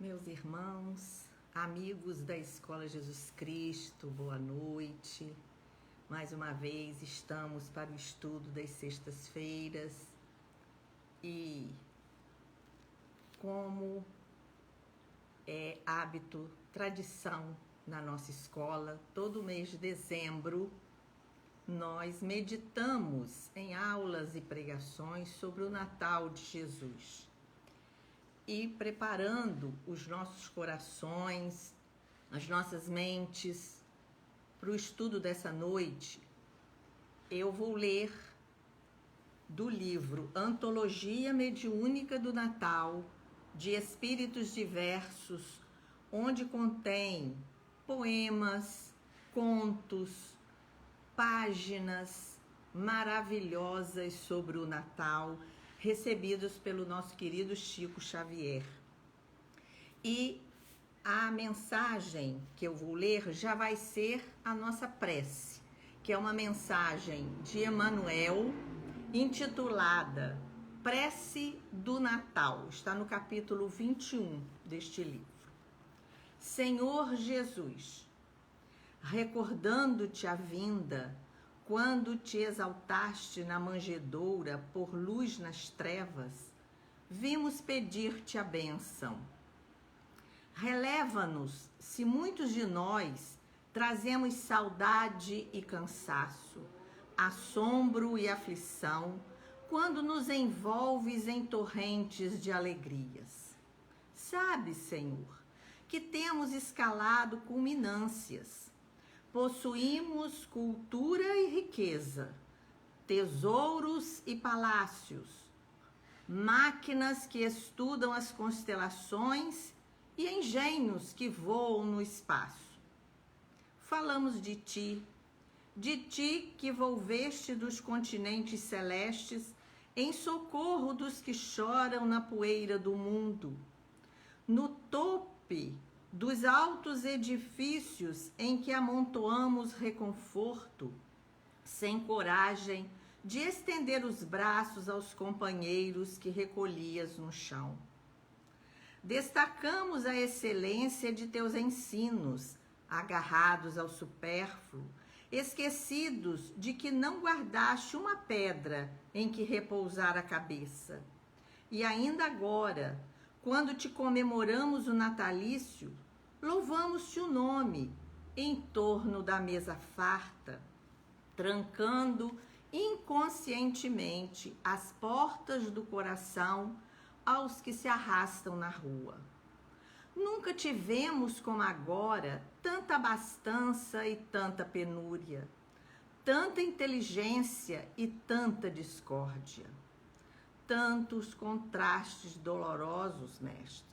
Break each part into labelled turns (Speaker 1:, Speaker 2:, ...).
Speaker 1: Meus irmãos, amigos da Escola Jesus Cristo, boa noite. Mais uma vez estamos para o estudo das sextas-feiras e, como é hábito, tradição na nossa escola, todo mês de dezembro nós meditamos em aulas e pregações sobre o Natal de Jesus. E preparando os nossos corações, as nossas mentes para o estudo dessa noite, eu vou ler do livro Antologia Mediúnica do Natal, de Espíritos Diversos, onde contém poemas, contos, páginas maravilhosas sobre o Natal, recebidos pelo nosso querido Chico Xavier. E a mensagem que eu vou ler já vai ser a nossa prece, que é uma mensagem de Emmanuel, intitulada Prece do Natal. Está no capítulo 21 deste livro. Senhor Jesus, recordando-te a vinda, quando te exaltaste na manjedoura por luz nas trevas, vimos pedir-te a bênção. Releva-nos se muitos de nós trazemos saudade e cansaço, assombro e aflição, quando nos envolves em torrentes de alegrias. Sabes, Senhor, que temos escalado culminâncias. Possuímos cultura e riqueza, tesouros e palácios, máquinas que estudam as constelações e engenhos que voam no espaço. Falamos de ti que volveste dos continentes celestes em socorro dos que choram na poeira do mundo, no tope dos altos edifícios em que amontoamos reconforto, sem coragem de estender os braços aos companheiros que recolhias no chão. Destacamos a excelência de teus ensinos, agarrados ao supérfluo, esquecidos de que não guardaste uma pedra em que repousar a cabeça. E ainda agora, quando te comemoramos o natalício, louvamos-te o nome em torno da mesa farta, trancando inconscientemente as portas do coração aos que se arrastam na rua. Nunca tivemos como agora tanta abastança e tanta penúria, tanta inteligência e tanta discórdia. Tantos contrastes dolorosos, mestre,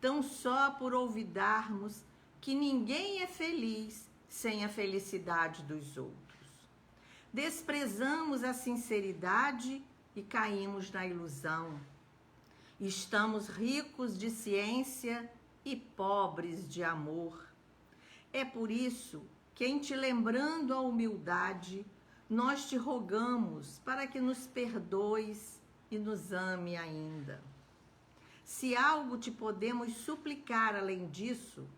Speaker 1: tão só por olvidarmos que ninguém é feliz sem a felicidade dos outros. Desprezamos a sinceridade e caímos na ilusão. Estamos ricos de ciência e pobres de amor. É por isso que, em te lembrando a humildade, nós te rogamos para que nos perdoes e nos ame ainda. Se algo te podemos suplicar além disso,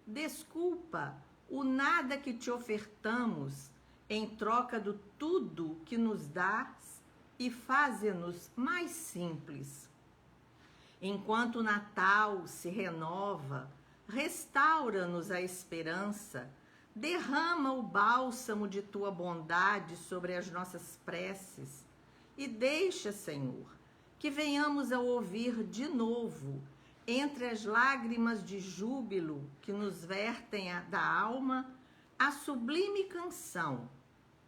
Speaker 1: desculpa o nada que te ofertamos em troca do tudo que nos dás e faze-nos mais simples. Enquanto o Natal se renova, restaura-nos a esperança, derrama o bálsamo de tua bondade sobre as nossas preces e deixa, Senhor, que venhamos a ouvir de novo, entre as lágrimas de júbilo que nos vertem da alma, a sublime canção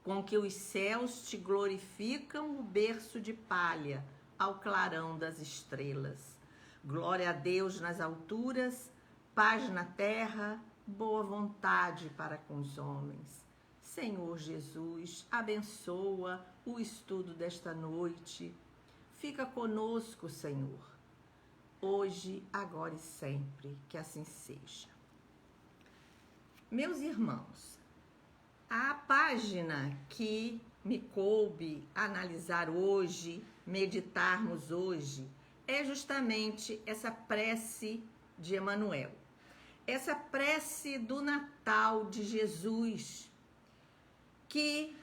Speaker 1: com que os céus te glorificam o berço de palha ao clarão das estrelas. Glória a Deus nas alturas, paz na terra, boa vontade para com os homens. Senhor Jesus, abençoa o estudo desta noite. Fica conosco, Senhor, hoje, agora e sempre, que assim seja. Meus irmãos, a página que me coube analisar hoje, meditarmos hoje, é justamente essa prece de Emanuel. Essa prece do Natal de Jesus, que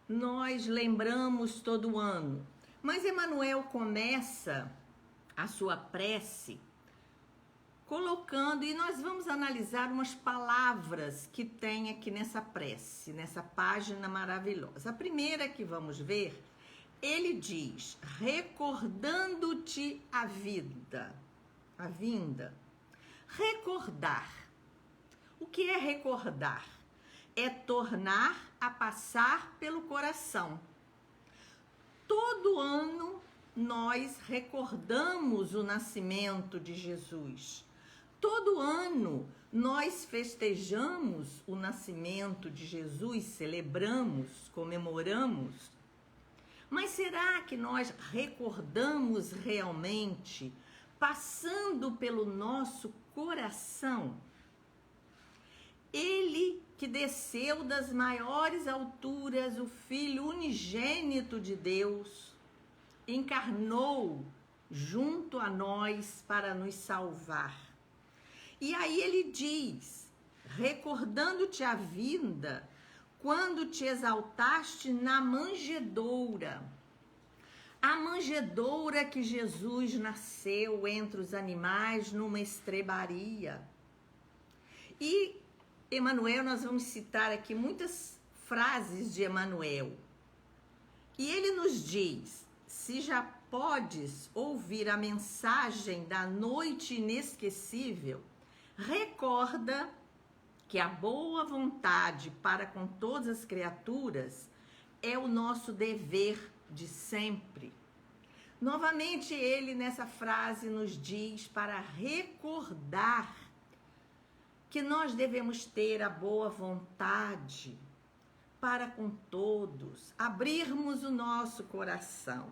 Speaker 1: nós lembramos todo ano. Mas Emanuel começa a sua prece colocando, e nós vamos analisar umas palavras que tem aqui nessa prece, nessa página maravilhosa. A primeira que vamos ver, ele diz: recordando-te a vida, a vinda. Recordar. O que é recordar? É tornar a passar pelo coração. Todo ano nós recordamos o nascimento de Jesus. Todo ano nós festejamos o nascimento de Jesus, celebramos, comemoramos. Mas será que nós recordamos realmente, passando pelo nosso coração? Ele que desceu das maiores alturas, o Filho unigênito de Deus, encarnou junto a nós para nos salvar. E aí ele diz, recordando-te a vinda, quando te exaltaste na manjedoura. A manjedoura que Jesus nasceu entre os animais numa estrebaria. E Emanuel, nós vamos citar aqui muitas frases de Emanuel. E ele nos diz, se já podes ouvir a mensagem da noite inesquecível, recorda que a boa vontade para com todas as criaturas é o nosso dever de sempre. Novamente ele nessa frase nos diz para recordar que nós devemos ter a boa vontade para com todos, abrirmos o nosso coração.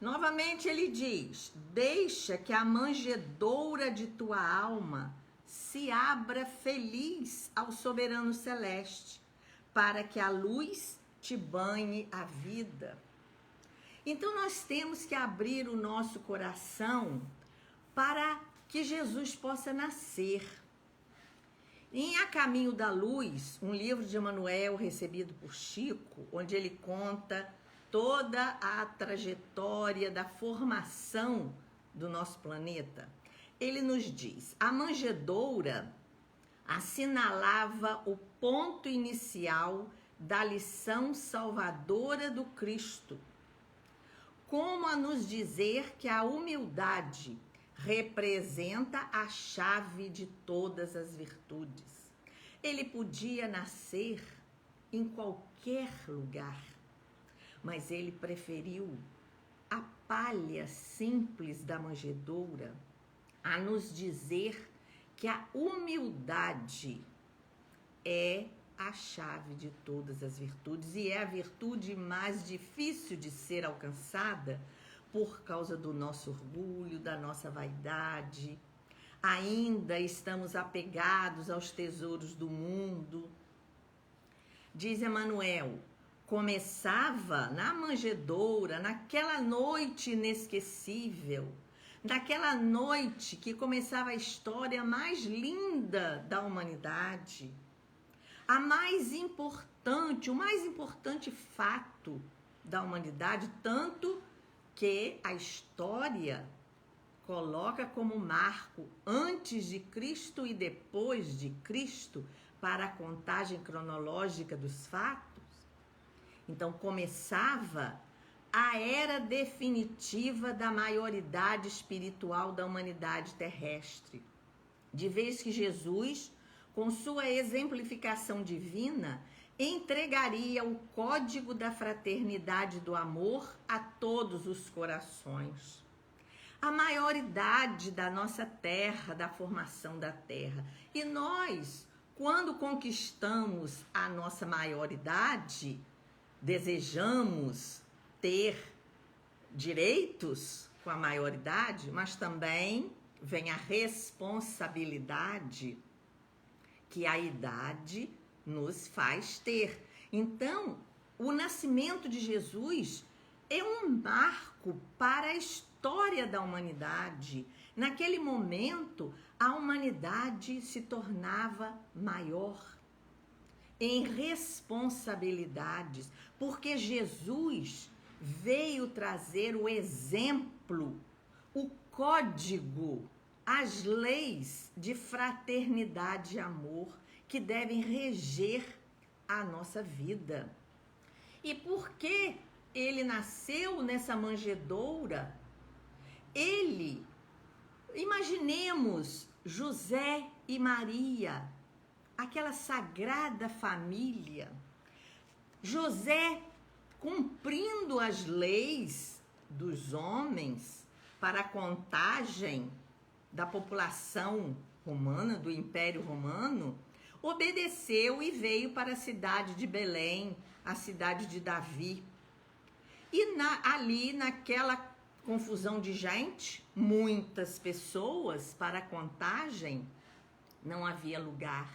Speaker 1: Novamente ele diz, deixa que a manjedoura de tua alma se abra feliz ao soberano celeste, para que a luz te banhe a vida. Então nós temos que abrir o nosso coração para que Jesus possa nascer. Em A Caminho da Luz, um livro de Emanuel recebido por Chico, onde ele conta toda a trajetória da formação do nosso planeta, ele nos diz, a manjedoura assinalava o ponto inicial da lição salvadora do Cristo, como a nos dizer que a humildade representa a chave de todas as virtudes. Ele podia nascer em qualquer lugar, mas ele preferiu a palha simples da manjedoura a nos dizer que a humildade é a chave de todas as virtudes e é a virtude mais difícil de ser alcançada por causa do nosso orgulho, da nossa vaidade. Ainda estamos apegados aos tesouros do mundo. Diz Emanuel, começava na manjedoura, naquela noite inesquecível, naquela noite que começava a história mais linda da humanidade, a mais importante, o mais importante fato da humanidade, tanto que a história coloca como marco antes de Cristo e depois de Cristo para a contagem cronológica dos fatos. Então começava a era definitiva da maioridade espiritual da humanidade terrestre, de vez que Jesus, com sua exemplificação divina, entregaria o código da fraternidade do amor a todos os corações. A maioridade da nossa terra, da formação da terra. E nós, quando conquistamos a nossa maioridade, desejamos ter direitos com a maioridade, mas também vem a responsabilidade que a idade nos faz ter. Então, o nascimento de Jesus é um marco para a história história da humanidade, naquele momento, a humanidade se tornava maior em responsabilidades, porque Jesus veio trazer o exemplo, o código, as leis de fraternidade e amor que devem reger a nossa vida. E porque ele nasceu nessa manjedoura, imaginemos José e Maria, aquela sagrada família, José cumprindo as leis dos homens para a contagem da população romana, do Império Romano, obedeceu e veio para a cidade de Belém, a cidade de Davi. E ali, naquela confusão de gente, muitas pessoas, para a contagem, não havia lugar.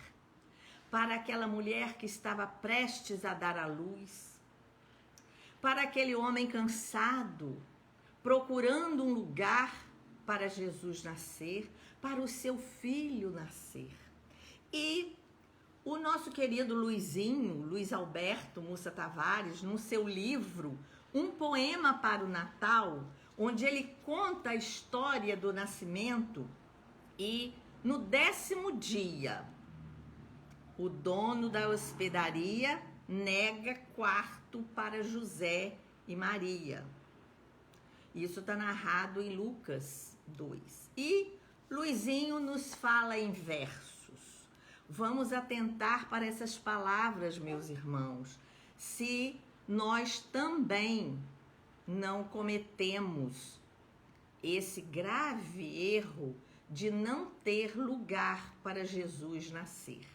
Speaker 1: Para aquela mulher que estava prestes a dar à luz, para aquele homem cansado, procurando um lugar para Jesus nascer, para o seu filho nascer. E o nosso querido Luiz Alberto Mussa Tavares, no seu livro Um Poema para o Natal, onde ele conta a história do nascimento, e no 10º dia, o dono da hospedaria nega quarto para José e Maria. Isso está narrado em Lucas 2. E Luizinho nos fala em versos. Vamos atentar para essas palavras, meus irmãos, se nós também não cometemos esse grave erro de não ter lugar para Jesus nascer.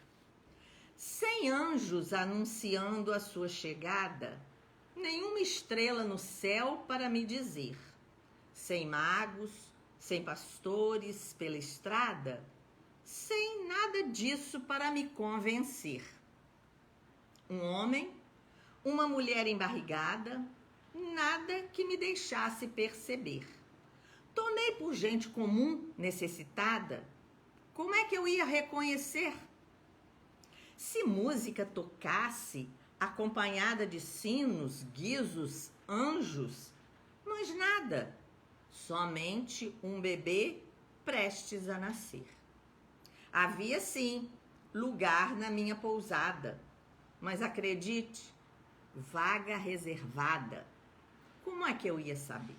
Speaker 1: Sem anjos anunciando a sua chegada, nenhuma estrela no céu para me dizer, sem magos, sem pastores pela estrada, sem nada disso para me convencer. Um homem, uma mulher embarrigada, nada que me deixasse perceber. Tomei por gente comum, necessitada, como é que eu ia reconhecer? Se música tocasse, acompanhada de sinos, guizos, anjos, mas nada, somente um bebê prestes a nascer. Havia sim lugar na minha pousada, mas acredite, vaga reservada. Como é que eu ia saber?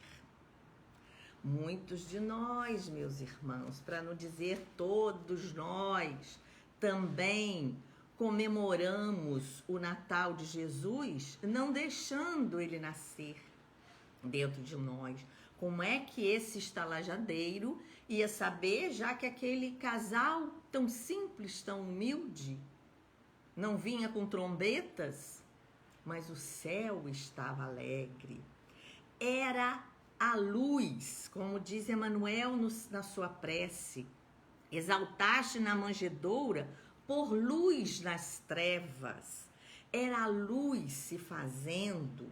Speaker 1: Muitos de nós, meus irmãos, para não dizer todos nós, também comemoramos o Natal de Jesus, não deixando ele nascer dentro de nós. Como é que esse estalajadeiro ia saber, já que aquele casal tão simples, tão humilde, não vinha com trombetas, mas o céu estava alegre. Era a luz, como diz Emmanuel na sua prece, exaltaste na manjedoura por luz nas trevas. Era a luz se fazendo.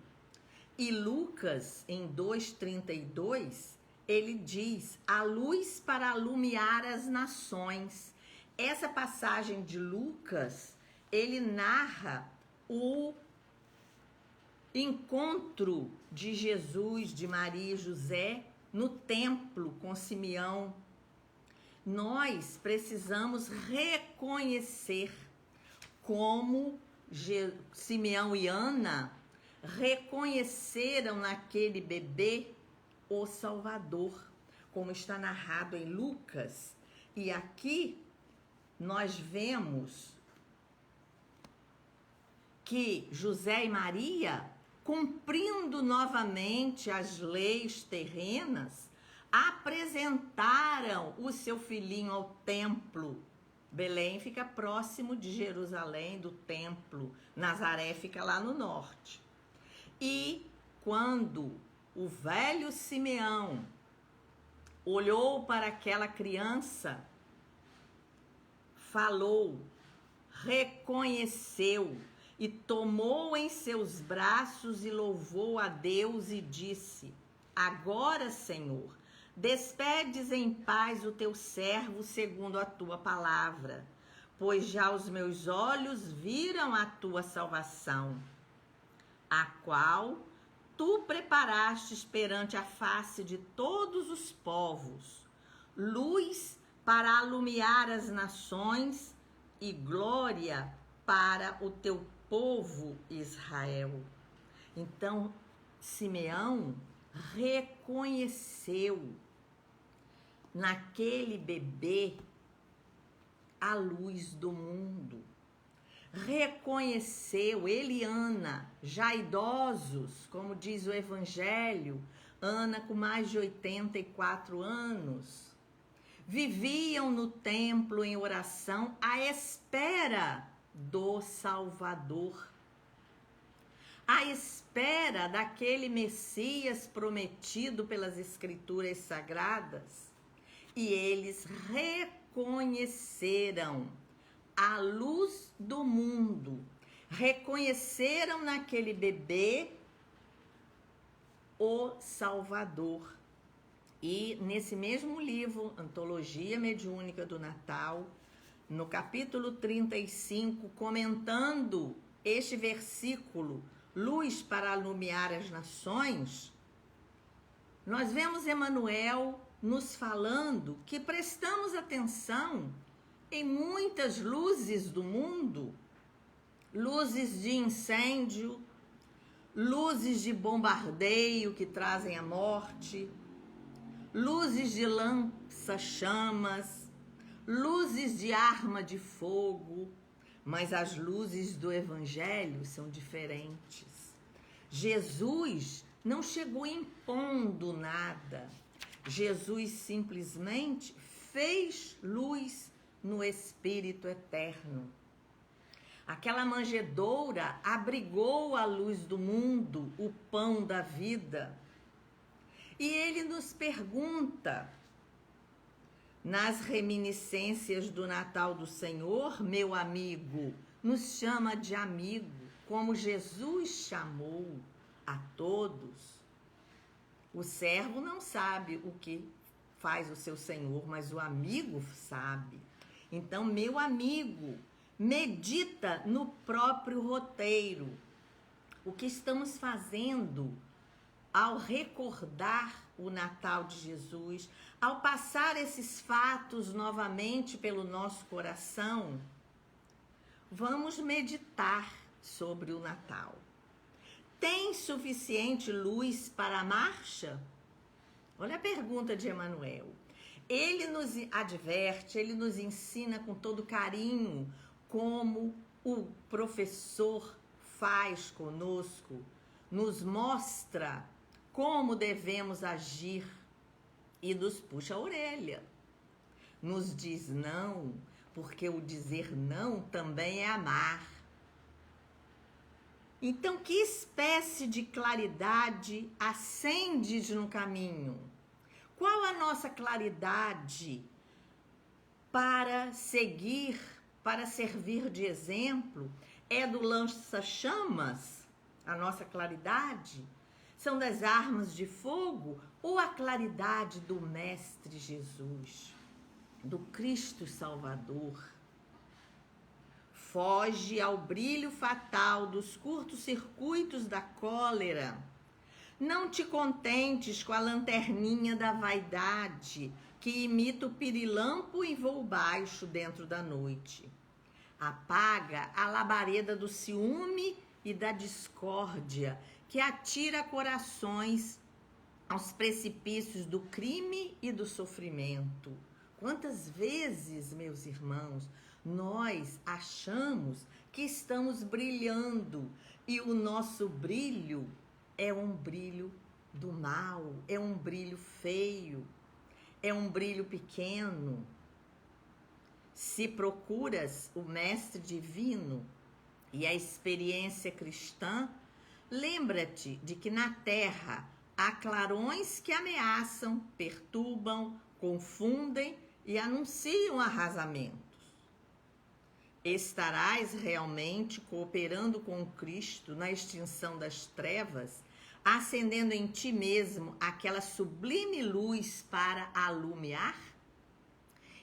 Speaker 1: E Lucas, em 2,32, ele diz, a luz para alumiar as nações. Essa passagem de Lucas, ele narra o encontro de Jesus, de Maria e José no templo com Simeão. Nós precisamos reconhecer como Simeão e Ana reconheceram naquele bebê o Salvador, como está narrado em Lucas. E aqui nós vemos que José e Maria, cumprindo novamente as leis terrenas, apresentaram o seu filhinho ao templo. Belém fica próximo de Jerusalém, do templo. Nazaré fica lá no norte. E quando o velho Simeão olhou para aquela criança, falou, reconheceu e tomou em seus braços e louvou a Deus e disse, Agora, Senhor, despedes em paz o teu servo segundo a tua palavra, pois já os meus olhos viram a tua salvação, a qual tu preparastes perante a face de todos os povos, luz para alumiar as nações e glória para o teu povo Israel. Então, Simeão reconheceu naquele bebê a luz do mundo. Reconheceu ele e Ana, já idosos, como diz o Evangelho, Ana com mais de 84 anos, viviam no templo em oração à espera do Salvador, à espera daquele Messias prometido pelas Escrituras Sagradas, e eles reconheceram a luz do mundo, reconheceram naquele bebê o Salvador. E nesse mesmo livro, Antologia Mediúnica do Natal, no capítulo 35, comentando este versículo, luz para alumiar as nações, nós vemos Emmanuel nos falando que prestamos atenção em muitas luzes do mundo, luzes de incêndio, luzes de bombardeio que trazem a morte, luzes de lança-chamas, luzes de arma de fogo, mas as luzes do Evangelho são diferentes. Jesus não chegou impondo nada, Jesus simplesmente fez luz no Espírito Eterno. Aquela manjedoura abrigou a luz do mundo, o pão da vida. E ele nos pergunta, nas reminiscências do Natal do Senhor, meu amigo, nos chama de amigo, como Jesus chamou a todos. O servo não sabe o que faz o seu senhor, mas o amigo sabe. Então, meu amigo, medita no próprio roteiro. O que estamos fazendo ao recordar o Natal de Jesus, ao passar esses fatos novamente pelo nosso coração, vamos meditar sobre o Natal. Tem suficiente luz para a marcha? Olha a pergunta de Emmanuel. Ele nos adverte, ele nos ensina com todo carinho como o professor faz conosco, nos mostra como devemos agir e nos puxa a orelha. Nos diz não, porque o dizer não também é amar. Então, que espécie de claridade acendes no caminho? Qual a nossa claridade para seguir, para servir de exemplo? É do lança-chamas a nossa claridade? São das armas de fogo? Ou a claridade do Mestre Jesus, do Cristo Salvador? Foge ao brilho fatal dos curtos-circuitos da cólera. Não te contentes com a lanterninha da vaidade, que imita o pirilampo em voo baixo dentro da noite. Apaga a labareda do ciúme e da discórdia, que atira corações aos precipícios do crime e do sofrimento. Quantas vezes, meus irmãos, nós achamos que estamos brilhando e o nosso brilho é um brilho do mal, é um brilho feio, é um brilho pequeno. Se procuras o Mestre Divino e a experiência cristã, lembra-te de que na Terra há clarões que ameaçam, perturbam, confundem e anunciam arrasamentos. Estarás realmente cooperando com Cristo na extinção das trevas, acendendo em ti mesmo aquela sublime luz para alumiar?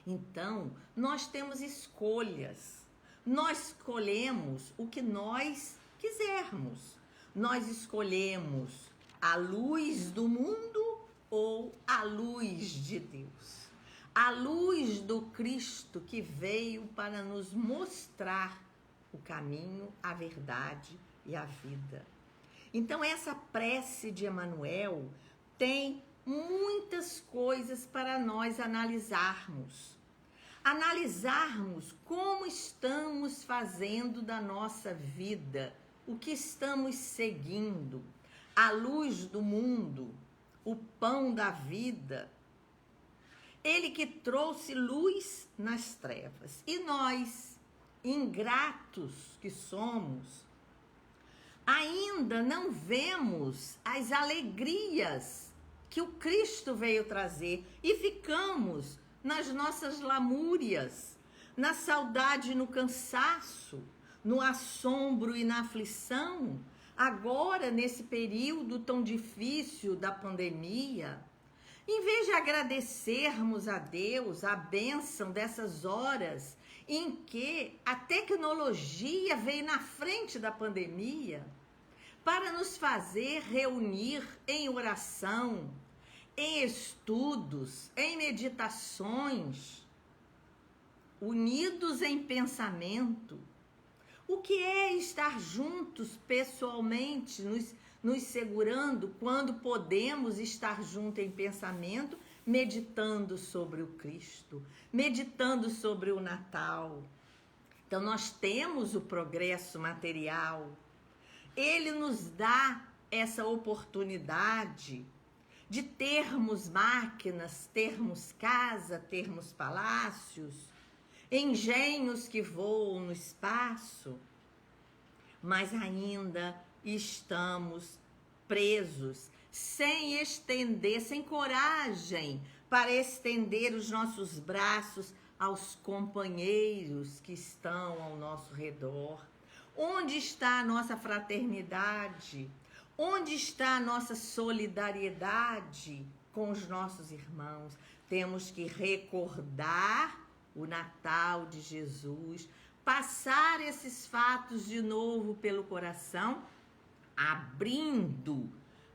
Speaker 1: Então, nós temos escolhas. Nós escolhemos o que nós quisermos. Nós escolhemos a luz do mundo ou a luz de Deus. A luz do Cristo que veio para nos mostrar o caminho, a verdade e a vida. Então, essa prece de Emmanuel tem muitas coisas para nós analisarmos. Analisarmos como estamos fazendo da nossa vida, o que estamos seguindo, a luz do mundo, o pão da vida. Ele que trouxe luz nas trevas. E nós, ingratos que somos, ainda não vemos as alegrias que o Cristo veio trazer e ficamos nas nossas lamúrias, na saudade e no cansaço, no assombro e na aflição. Agora, nesse período tão difícil da pandemia, em vez de agradecermos a Deus a bênção dessas horas em que a tecnologia veio na frente da pandemia para nos fazer reunir em oração, em estudos, em meditações, unidos em pensamento. O que é estar juntos pessoalmente, nos segurando quando podemos estar juntos em pensamento, meditando sobre o Cristo, meditando sobre o Natal. Então, nós temos o progresso material. Ele nos dá essa oportunidade de termos máquinas, termos casa, termos palácios, engenhos que voam no espaço, mas ainda estamos presos, sem estender, sem coragem para estender os nossos braços aos companheiros que estão ao nosso redor. Onde está a nossa fraternidade? Onde está a nossa solidariedade com os nossos irmãos? Temos que recordar o Natal de Jesus, passar esses fatos de novo pelo coração, abrindo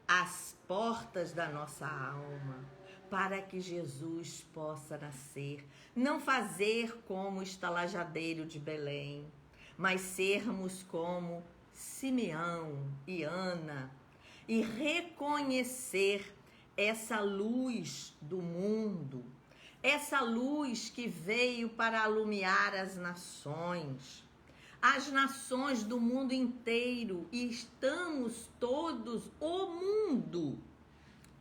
Speaker 1: as portas da nossa alma para que Jesus possa nascer. Não fazer como o estalajadeiro de Belém, mas sermos como Simeão e Ana e reconhecer essa luz do mundo, essa luz que veio para alumiar as nações do mundo inteiro, e estamos todos, o mundo,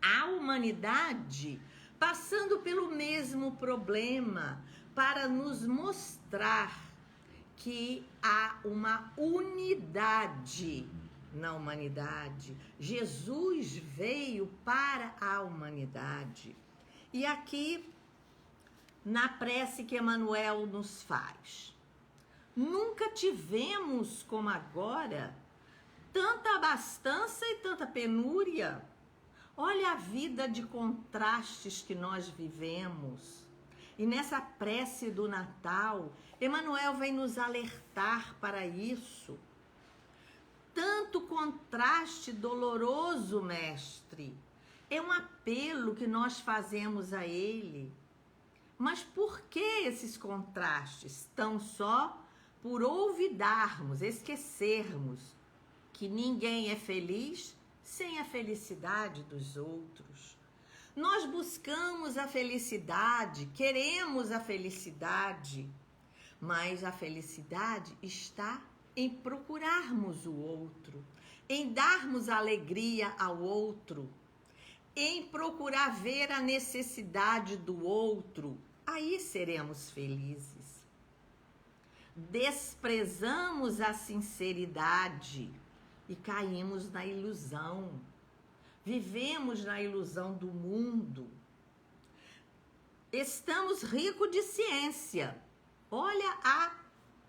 Speaker 1: a humanidade, passando pelo mesmo problema, para nos mostrar que há uma unidade na humanidade. Jesus veio para a humanidade. E aqui, na prece que Emmanuel nos faz, nunca tivemos como agora tanta abastança e tanta penúria. Olha a vida de contrastes que nós vivemos. E nessa prece do Natal, Emmanuel vem nos alertar para isso. Tanto contraste doloroso, mestre, é um apelo que nós fazemos a ele. Mas por que esses contrastes? Tão só por olvidarmos, esquecermos que ninguém é feliz sem a felicidade dos outros. Nós buscamos a felicidade, queremos a felicidade, mas a felicidade está em procurarmos o outro, em darmos alegria ao outro, em procurar ver a necessidade do outro. Aí seremos felizes. Desprezamos a sinceridade e caímos na ilusão. Vivemos na ilusão do mundo. Estamos ricos de ciência. Olha a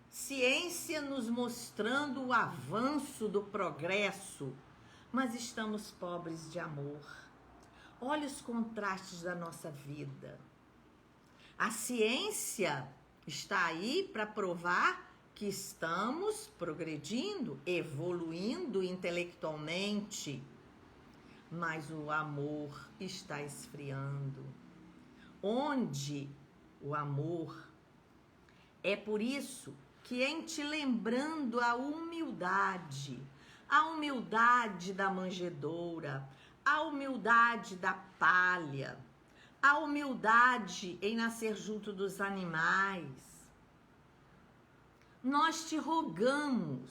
Speaker 1: ciência nos mostrando o avanço do progresso, mas estamos pobres de amor. Olha os contrastes da nossa vida. A ciência está aí para provar que estamos progredindo, evoluindo intelectualmente, mas o amor está esfriando. Onde o amor? É por isso que, em te lembrando a humildade da manjedoura, a humildade da palha, a humildade em nascer junto dos animais, nós te rogamos,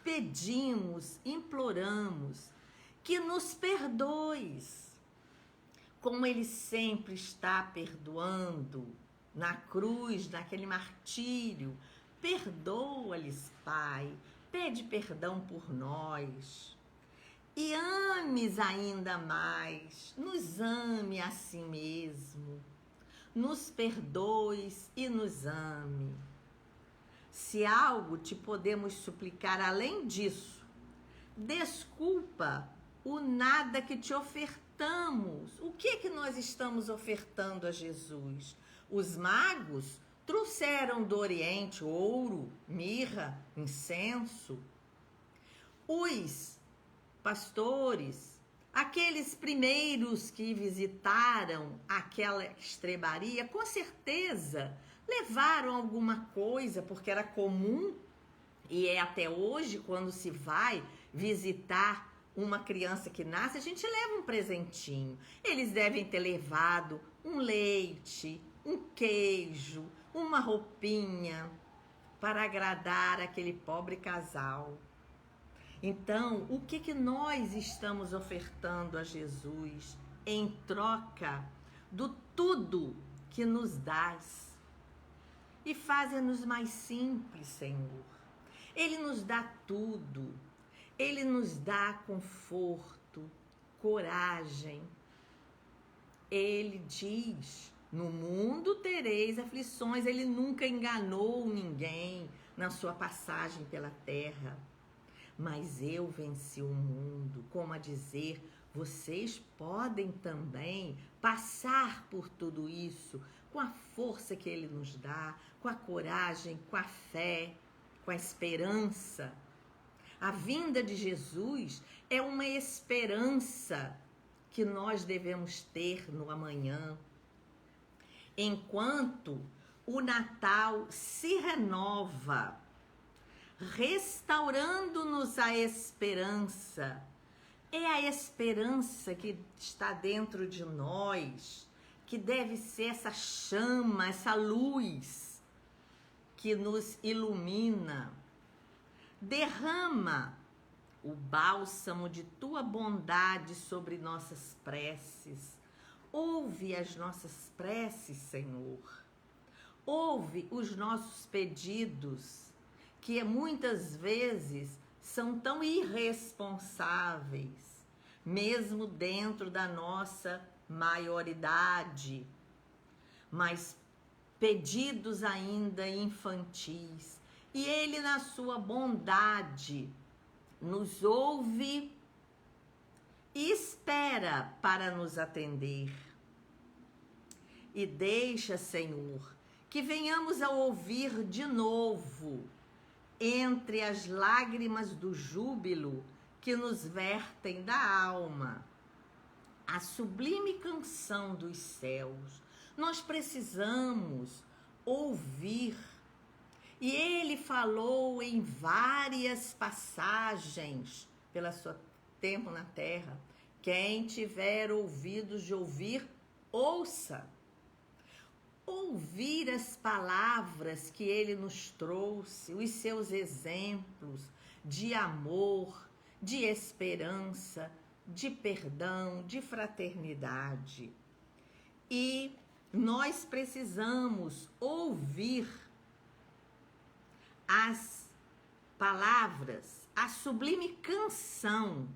Speaker 1: pedimos, imploramos que nos perdoes, como Ele sempre está perdoando na cruz, naquele martírio. Perdoa-lhes, Pai, pede perdão por nós. E ames ainda mais, nos ame a si mesmo, nos perdoes e nos ame. Se algo te podemos suplicar além disso, desculpa o nada que te ofertamos. O que nós estamos ofertando a Jesus? Os magos trouxeram do Oriente ouro, mirra, incenso. Os pastores, aqueles primeiros que visitaram aquela estrebaria, com certeza levaram alguma coisa, porque era comum, e é até hoje, quando se vai visitar uma criança que nasce, a gente leva um presentinho. Eles devem ter levado um leite, um queijo, uma roupinha, para agradar aquele pobre casal. Então, o que nós estamos ofertando a Jesus em troca do tudo que nos dás? E faze-nos mais simples, Senhor. Ele nos dá tudo. Ele nos dá conforto, coragem. Ele diz: no mundo tereis aflições. Ele nunca enganou ninguém na sua passagem pela terra. Mas eu venci o mundo, como a dizer, vocês podem também passar por tudo isso com a força que Ele nos dá, com a coragem, com a fé, com a esperança. A vinda de Jesus é uma esperança que nós devemos ter no amanhã. Enquanto o Natal se renova, restaurando-nos a esperança. É a esperança que está dentro de nós, que deve ser essa chama, essa luz que nos ilumina. Derrama o bálsamo de tua bondade sobre nossas preces. Ouve as nossas preces, Senhor. Ouve os nossos pedidos, que muitas vezes são tão irresponsáveis, mesmo dentro da nossa maioridade, mas pedidos ainda infantis. E Ele, na sua bondade, nos ouve e espera para nos atender. E deixa, Senhor, que venhamos a ouvir de novo, entre as lágrimas do júbilo que nos vertem da alma, a sublime canção dos céus. Nós precisamos ouvir. E Ele falou em várias passagens pela sua tempo na terra. Quem tiver ouvidos de ouvir, ouça. Ouvir as palavras que Ele nos trouxe, os seus exemplos de amor, de esperança, de perdão, de fraternidade. E nós precisamos ouvir as palavras, a sublime canção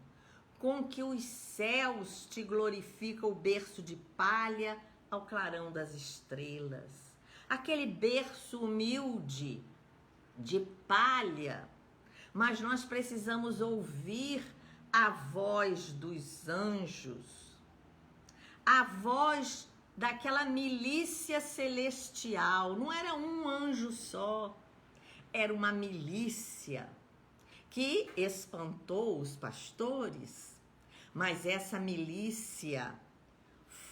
Speaker 1: com que os céus te glorificam, o berço de palha ao clarão das estrelas. Aquele berço humilde de palha, mas nós precisamos ouvir a voz dos anjos, a voz daquela milícia celestial. Não era um anjo só, era uma milícia que espantou os pastores, mas essa milícia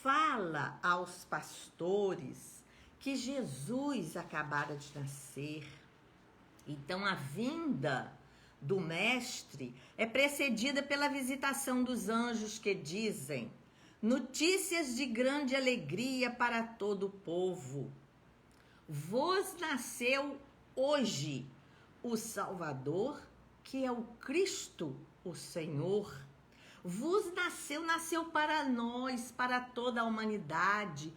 Speaker 1: fala aos pastores que Jesus acabara de nascer. Então a vinda do Mestre é precedida pela visitação dos anjos que dizem: notícias de grande alegria para todo o povo. Vos nasceu hoje o Salvador, que é o Cristo, o Senhor. Vos nasceu para nós, para toda a humanidade,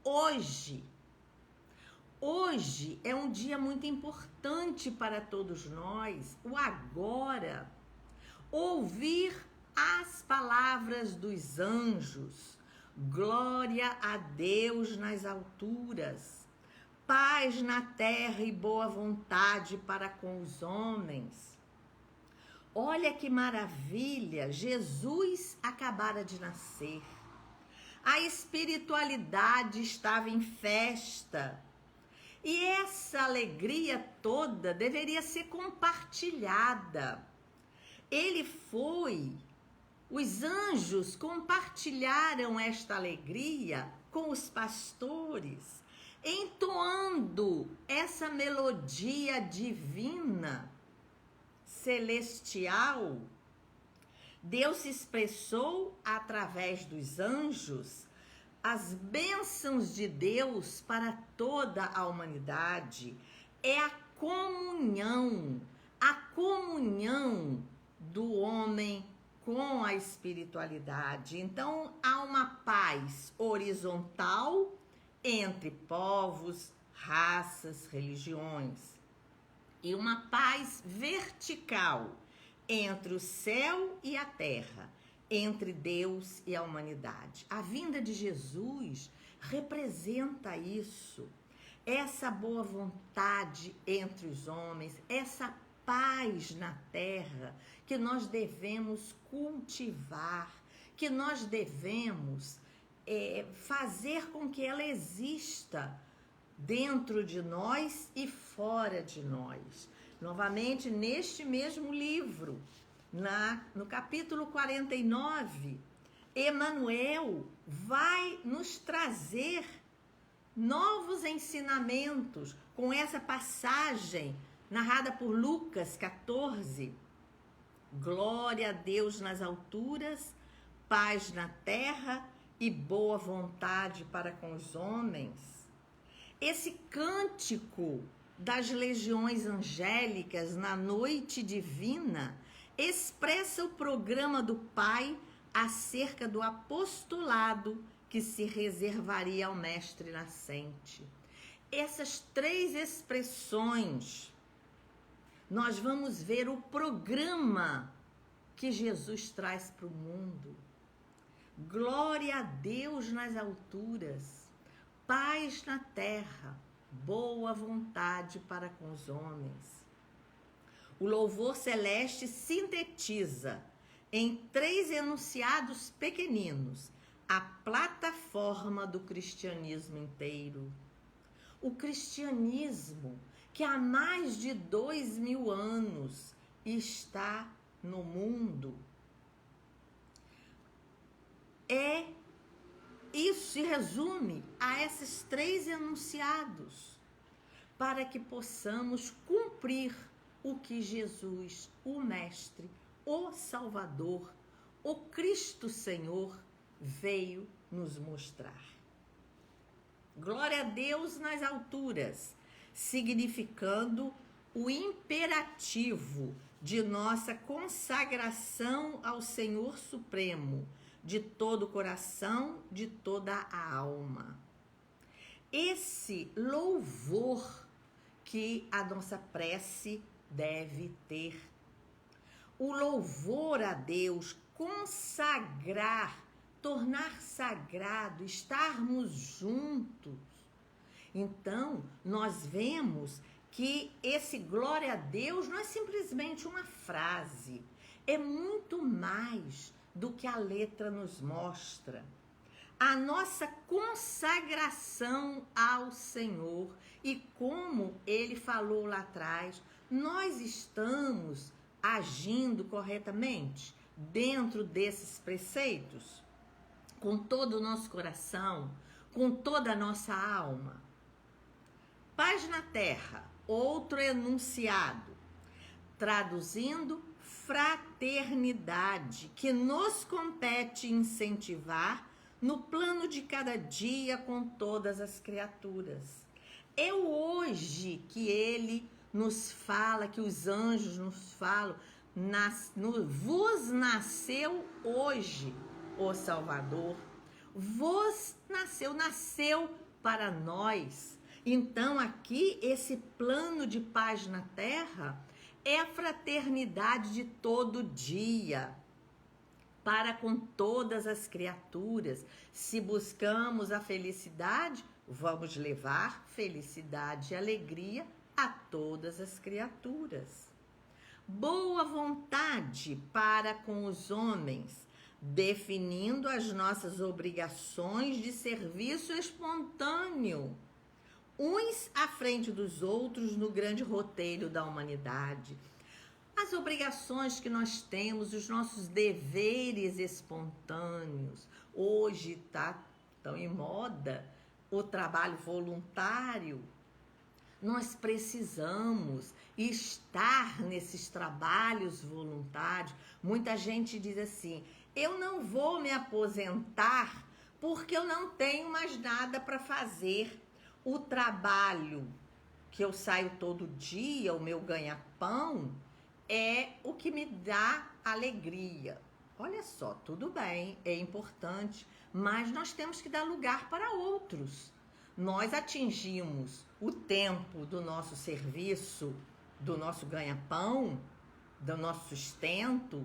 Speaker 1: hoje. Hoje é um dia muito importante para todos nós, o agora. Ouvir as palavras dos anjos. Glória a Deus nas alturas, paz na terra e boa vontade para com os homens. Olha que maravilha, Jesus acabara de nascer. A espiritualidade estava em festa. E essa alegria toda deveria ser compartilhada. Os anjos compartilharam esta alegria com os pastores, entoando essa melodia divina, celestial. Deus se expressou através dos anjos as bênçãos de Deus para toda a humanidade. É a comunhão do homem com a espiritualidade. Então, há uma paz horizontal entre povos, raças, religiões, e uma paz vertical entre o céu e a terra, entre Deus e a humanidade. A vinda de Jesus representa isso, essa boa vontade entre os homens, essa paz na terra que nós devemos cultivar, que nós devemos fazer com que ela exista dentro de nós e fora de nós. Novamente, neste mesmo livro, no capítulo 49, Emmanuel vai nos trazer novos ensinamentos com essa passagem narrada por Lucas 14. Glória a Deus nas alturas, paz na terra e boa vontade para com os homens. Esse cântico das legiões angélicas na noite divina expressa o programa do Pai acerca do apostolado que se reservaria ao Mestre nascente. Essas três expressões, nós vamos ver o programa que Jesus traz para o mundo. Glória a Deus nas alturas, paz na terra, boa vontade para com os homens. O louvor celeste sintetiza em três enunciados pequeninos a plataforma do cristianismo inteiro. O cristianismo que há mais de 2000 anos está no mundo. Isso se resume a esses três enunciados, para que possamos cumprir o que Jesus, o Mestre, o Salvador, o Cristo Senhor, veio nos mostrar. Glória a Deus nas alturas, significando o imperativo de nossa consagração ao Senhor Supremo, de todo o coração, de toda a alma. Esse louvor que a nossa prece deve ter. O louvor a Deus, consagrar, tornar sagrado, estarmos juntos. Então, nós vemos que esse glória a Deus não é simplesmente uma frase, é muito mais do que a letra nos mostra. A nossa consagração ao Senhor e como ele falou lá atrás, nós estamos agindo corretamente dentro desses preceitos, com todo o nosso coração, com toda a nossa alma. Paz na terra, outro enunciado, traduzindo fraternidade, que nos compete incentivar no plano de cada dia com todas as criaturas. É hoje que ele nos fala, que os anjos nos falam, vos nasceu hoje o Salvador, vos nasceu para nós. Então aqui esse plano de paz na terra é a fraternidade de todo dia para com todas as criaturas. Se buscamos a felicidade, vamos levar felicidade e alegria a todas as criaturas. Boa vontade para com os homens, definindo as nossas obrigações de serviço espontâneo, uns à frente dos outros no grande roteiro da humanidade. As obrigações que nós temos, os nossos deveres espontâneos. Hoje está tão em moda o trabalho voluntário. Nós precisamos estar nesses trabalhos voluntários. Muita gente diz assim, eu não vou me aposentar porque eu não tenho mais nada para fazer. O trabalho que eu saio todo dia, o meu ganha-pão, é o que me dá alegria. Olha só, tudo bem, é importante, mas nós temos que dar lugar para outros. Nós atingimos o tempo do nosso serviço, do nosso ganha-pão, do nosso sustento,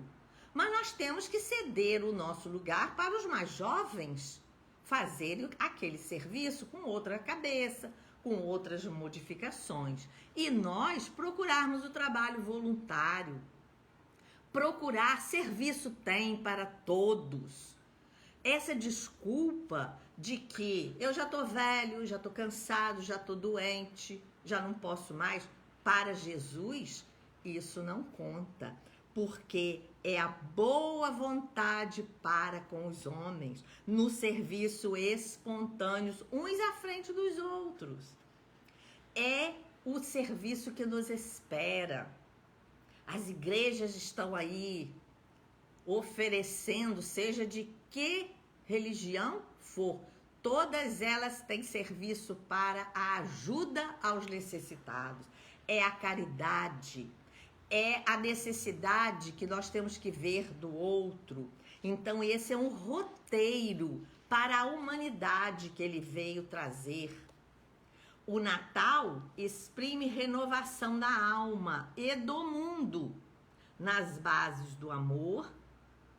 Speaker 1: mas nós temos que ceder o nosso lugar para os mais jovens fazerem aquele serviço com outra cabeça, com outras modificações. E nós procurarmos o trabalho voluntário, procurar serviço tem para todos. Essa desculpa de que eu já estou velho, já estou cansado, já estou doente, já não posso mais, para Jesus, isso não conta, porque é a boa vontade para com os homens, no serviço espontâneo, uns à frente dos outros. É o serviço que nos espera. As igrejas estão aí oferecendo, seja de que religião for, todas elas têm serviço para a ajuda aos necessitados. É a caridade, é a necessidade que nós temos que ver do outro. Então esse é um roteiro para a humanidade que ele veio trazer. O Natal exprime renovação da alma e do mundo, nas bases do amor,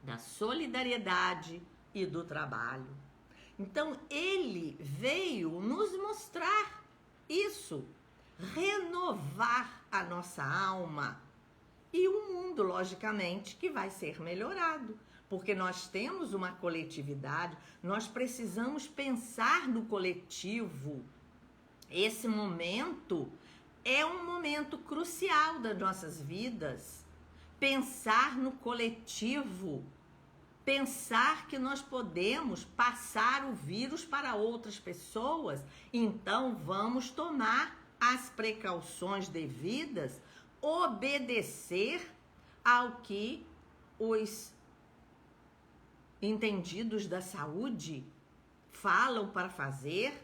Speaker 1: da solidariedade e do trabalho. Então, ele veio nos mostrar isso, renovar a nossa alma e o mundo, logicamente, que vai ser melhorado, porque nós temos uma coletividade, nós precisamos pensar no coletivo. Esse momento é um momento crucial das nossas vidas. Pensar no coletivo, pensar que nós podemos passar o vírus para outras pessoas, então vamos tomar as precauções devidas, obedecer ao que os entendidos da saúde falam para fazer.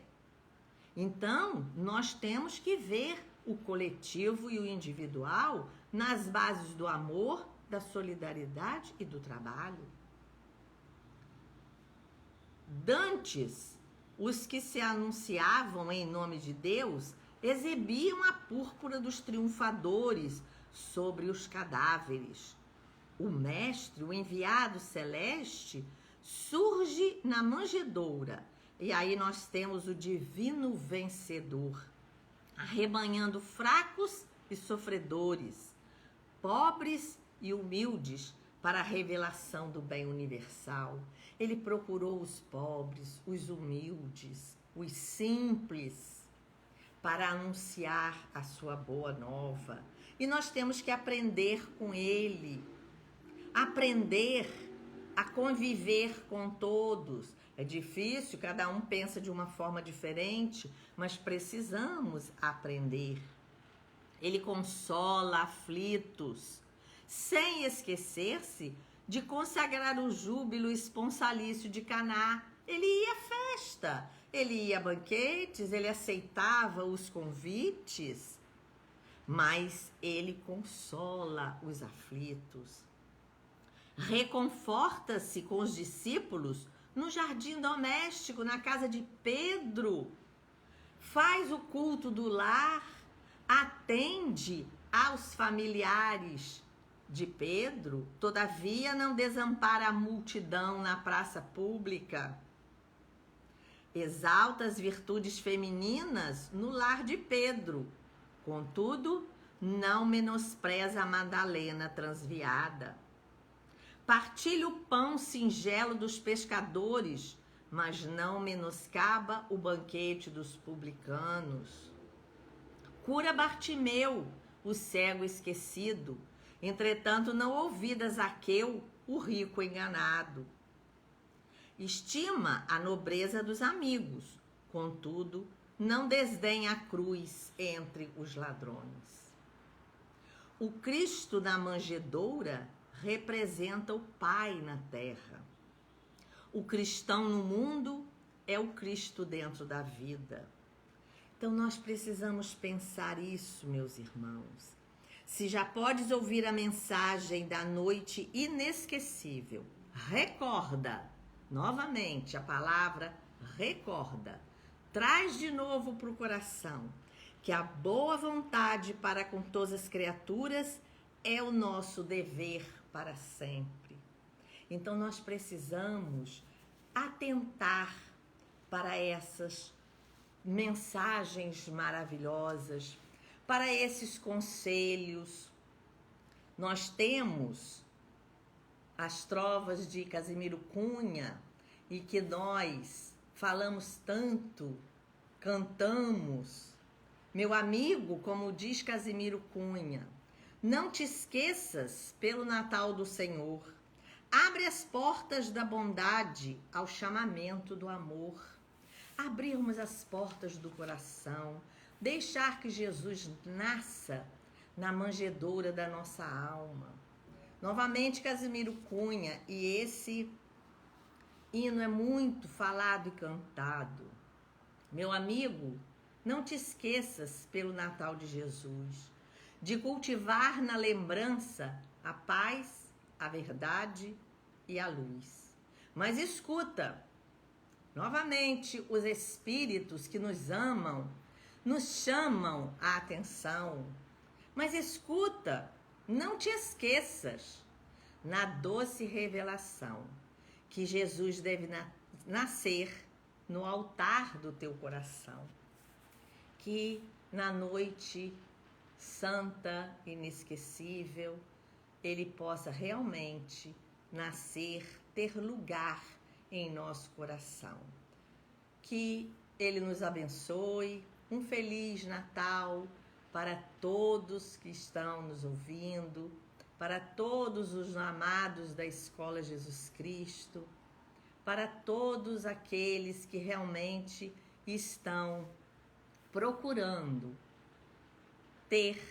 Speaker 1: Então, nós temos que ver o coletivo e o individual nas bases do amor, da solidariedade e do trabalho. Dantes, os que se anunciavam em nome de Deus, exibiam a púrpura dos triunfadores sobre os cadáveres. O mestre, o enviado celeste, surge na manjedoura. E aí nós temos o divino vencedor. arrebanhando fracos e sofredores, pobres e humildes, para a revelação do bem universal. Ele procurou os pobres, os humildes, os simples, para anunciar a sua boa nova. E nós temos que aprender com ele, aprender a conviver com todos. É difícil, cada um pensa de uma forma diferente, mas precisamos aprender. Ele consola aflitos, sem esquecer-se de consagrar o júbilo esponsalício de Caná. Ele ia à festa, ele ia a banquetes, ele aceitava os convites, mas ele consola os aflitos. Reconforta-se com os discípulos no jardim doméstico, na casa de Pedro. Faz o culto do lar, atende aos familiares de Pedro, todavia não desampara a multidão na praça pública. Exalta as virtudes femininas no lar de Pedro, contudo, não menospreza a Madalena transviada. Partilha o pão singelo dos pescadores, mas não menoscaba o banquete dos publicanos. Cura Bartimeu, o cego esquecido, entretanto não ouvida Zaqueu, o rico enganado. Estima a nobreza dos amigos, contudo, não desdenha a cruz entre os ladrões. O Cristo na manjedoura representa o Pai na terra. O cristão no mundo é o Cristo dentro da vida. Então nós precisamos pensar isso, meus irmãos. Se já podes ouvir a mensagem da noite inesquecível, recorda, novamente a palavra recorda, traz de novo para o coração que a boa vontade para com todas as criaturas é o nosso dever para sempre. Então nós precisamos atentar para essas mensagens maravilhosas, para esses conselhos. Nós temos as trovas de Casimiro Cunha e que nós falamos tanto, cantamos. Meu amigo, como diz Casimiro Cunha, não te esqueças pelo Natal do Senhor. Abre as portas da bondade ao chamamento do amor. Abrirmos as portas do coração, deixar que Jesus nasça na manjedoura da nossa alma. Novamente, Casimiro Cunha, e esse hino é muito falado e cantado. Meu amigo, não te esqueças pelo Natal de Jesus, de cultivar na lembrança a paz, a verdade e a luz. Mas escuta, novamente, os espíritos que nos amam, nos chamam a atenção. Mas escuta, não te esqueças, na doce revelação, que Jesus deve nascer no altar do teu coração. Que na noite santa, inesquecível, ele possa realmente nascer, ter lugar em nosso coração. Que ele nos abençoe. Um Feliz Natal para todos que estão nos ouvindo, para todos os amados da Escola Jesus Cristo, para todos aqueles que realmente estão procurando ter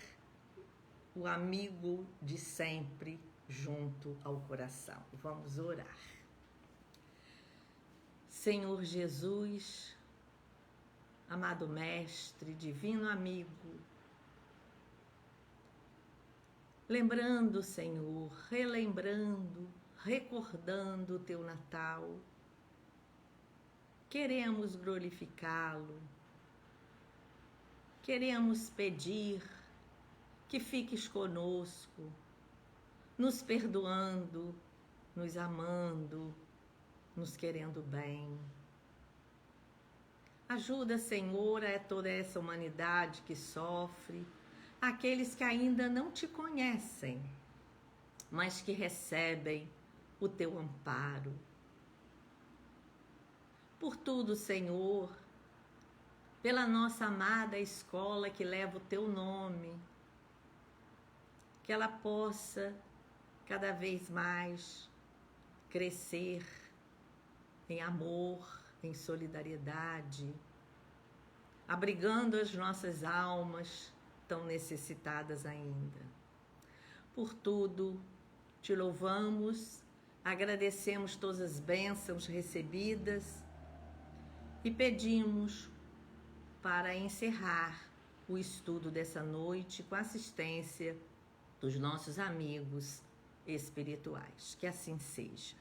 Speaker 1: o amigo de sempre junto ao coração. Vamos orar. Senhor Jesus, amado Mestre, divino amigo, lembrando, Senhor, relembrando, recordando o teu Natal, queremos glorificá-lo, queremos pedir que fiques conosco, nos perdoando, nos amando, nos querendo bem. Ajuda, Senhor, a toda essa humanidade que sofre, aqueles que ainda não te conhecem, mas que recebem o teu amparo. Por tudo, Senhor, pela nossa amada escola que leva o teu nome, que ela possa cada vez mais crescer em amor, em solidariedade, abrigando as nossas almas tão necessitadas ainda. Por tudo, te louvamos, agradecemos todas as bênçãos recebidas e pedimos para encerrar o estudo dessa noite com a assistência dos nossos amigos espirituais. Que assim seja.